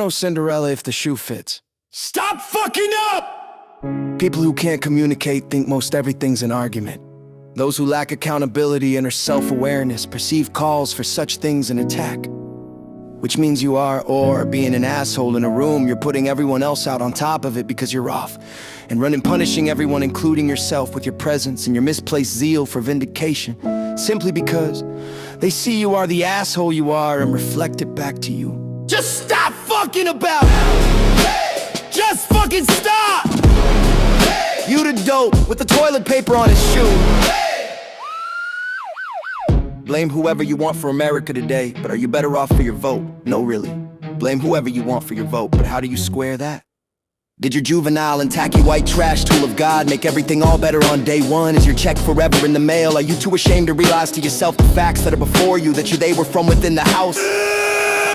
no Cinderella if the shoe fits. Stop fucking up! People who can't communicate think most everything's an argument. Those who lack accountability and are self-awareness perceive calls for such things an attack. Which means you are, or being an asshole in a room, you're putting everyone else out on top of it because you're off. And running punishing everyone, including yourself, with your presence and your misplaced zeal for vindication. Simply because they see you are the asshole you are and reflect it back to you. Just stop fucking about it! Just fucking stop! You the dope with the toilet paper on his shoe. Blame whoever you want for America today, but are you better off for your vote? No, really. Blame whoever you want for your vote, but how do you square that? Did your juvenile and tacky white trash tool of God make everything all better on day one? Is your check forever in the mail? Are you too ashamed to realize to yourself the facts that are before you, that they were from within the house?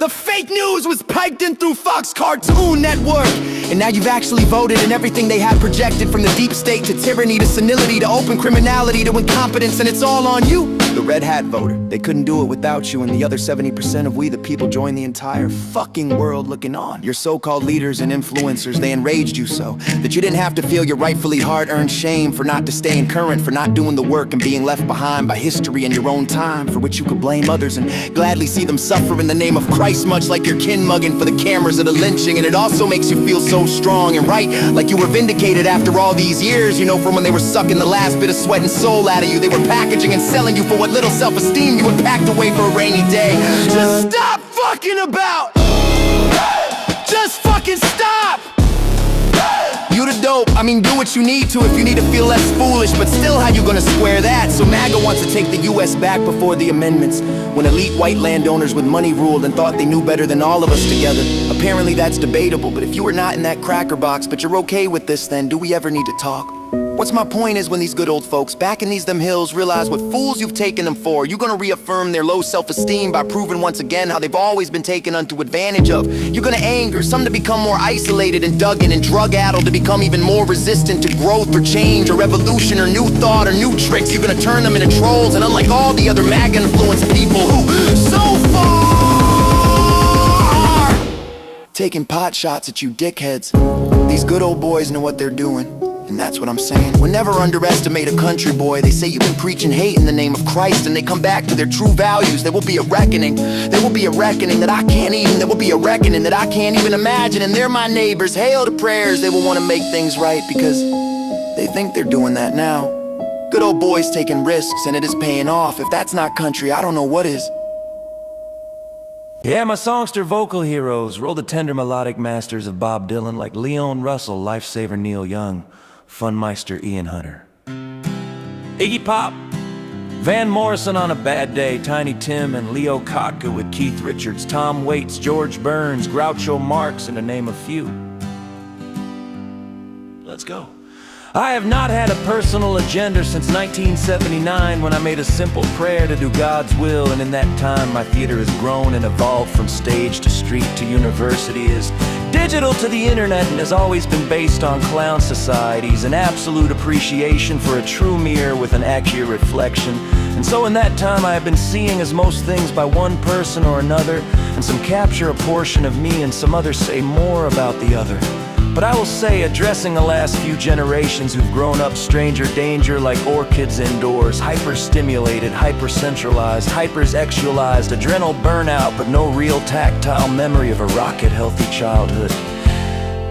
The fake news was piped in through Fox Cartoon Network. And now you've actually voted, and everything they had projected, from the deep state to tyranny to senility to open criminality to incompetence, and it's all on you. The red hat voter, they couldn't do it without you, and the other 70% of we the people joined the entire fucking world looking on. Your so-called leaders and influencers, they enraged you so that you didn't have to feel your rightfully hard-earned shame for not staying current, for not doing the work and being left behind by history and your own time, for which you could blame others and gladly see them suffer in the name of Christ, much like your kin mugging for the cameras of the lynching. And it also makes you feel so strong and right, like you were vindicated after all these years, you know, from when they were sucking the last bit of sweat and soul out of you. They were packaging and selling you for what little self-esteem you had packed away for a rainy day. Just stop fucking about! Just fucking stop! You the dope, I mean, do what you need to if you need to feel less foolish, but still, how you gonna square that? So MAGA wants to take the US back before the amendments, when elite white landowners with money ruled and thought they knew better than all of us together. Apparently that's debatable, but if you were not in that cracker box, but you're okay with this, then do we ever need to talk? What's my point is, when these good old folks back in them hills realize what fools you've taken them for, you're gonna reaffirm their low self-esteem by proving once again how they've always been taken unto advantage of. You're gonna anger some to become more isolated and dug in and drug-addled, to become even more resistant to growth or change or revolution or new thought or new tricks. You're gonna turn them into trolls, and unlike all the other MAGA-influenced people who so far taking pot shots at you dickheads, these good old boys know what they're doing. And that's what I'm saying. We'll never underestimate a country boy. They say you've been preaching hate in the name of Christ, and they come back to their true values. There will be a reckoning. There will be a reckoning that I can't even. There will be a reckoning that I can't even imagine. And they're my neighbors. Hail to prayers. They will want to make things right because they think they're doing that now. Good old boys taking risks, and it is paying off. If that's not country, I don't know what is. Yeah, my songster vocal heroes roll the tender melodic masters of Bob Dylan, like Leon Russell, Lifesaver Neil Young, Funmeister Ian Hunter, Iggy Pop, Van Morrison on a Bad Day, Tiny Tim and Leo Kottke with Keith Richards, Tom Waits, George Burns, Groucho Marx, and to name a few. Let's go. I have not had a personal agenda since 1979, when I made a simple prayer to do God's will, and in that time my theater has grown and evolved from stage to street to university, is digital to the internet, and has always been based on clown societies, an absolute appreciation for a true mirror with an accurate reflection. And so in that time I have been seeing as most things by one person or another, and some capture a portion of me and some others say more about the other. But I will say, addressing the last few generations who've grown up stranger danger like orchids indoors, hyper-stimulated, hyper-centralized, hyper-sexualized, adrenal burnout, but no real tactile memory of a rocket-healthy childhood.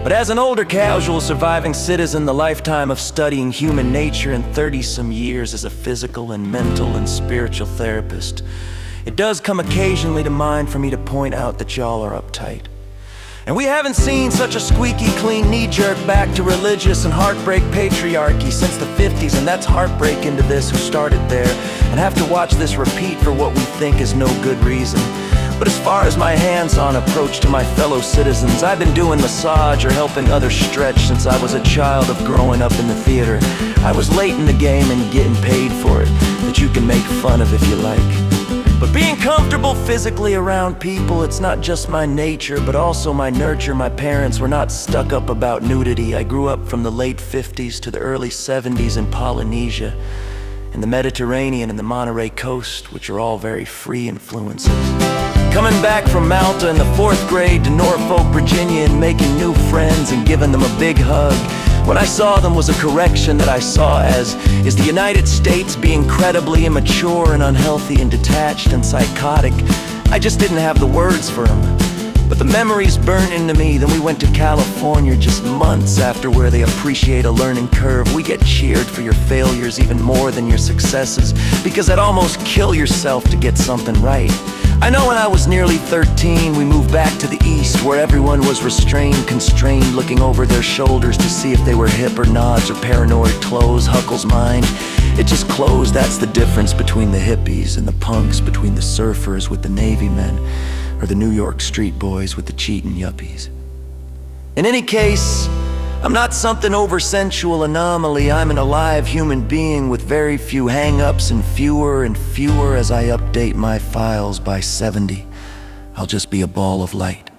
But as an older casual surviving citizen, the lifetime of studying human nature and 30-some years as a physical and mental and spiritual therapist, it does come occasionally to mind for me to point out that y'all are uptight. And we haven't seen such a squeaky clean knee-jerk back to religious and heartbreak patriarchy since the 50s, and that's heartbreaking to this who started there and have to watch this repeat for what we think is no good reason. But as far as my hands-on approach to my fellow citizens, I've been doing massage or helping others stretch since I was a child of growing up in the theater. I was late in the game and getting paid for it, that you can make fun of if you like. But being comfortable physically around people, it's not just my nature, but also my nurture. My parents were not stuck up about nudity. I grew up from the late 50s to the early 70s in Polynesia, in the Mediterranean and the Monterey Coast, which are all very free influences. Coming back from Malta in the 4th grade to Norfolk, Virginia, and making new friends and giving them a big hug. What I saw them was a correction that I saw as, is the United States be incredibly immature and unhealthy and detached and psychotic? I just didn't have the words for them. But the memories burned into me. Then we went to California just months after, where they appreciate a learning curve. We get cheered for your failures even more than your successes, because I'd almost kill yourself to get something right. I know when I was nearly 13, we moved back to the east, where everyone was restrained, constrained, looking over their shoulders to see if they were hip or nods or paranoid clothes. Huckle's mind, it just closed. That's the difference between the hippies and the punks, between the surfers with the Navy men, or the New York street boys with the cheating yuppies. In any case, I'm not something over-sensual anomaly. I'm an alive human being with very few hang-ups, and fewer as I update my files. By 70, I'll just be a ball of light.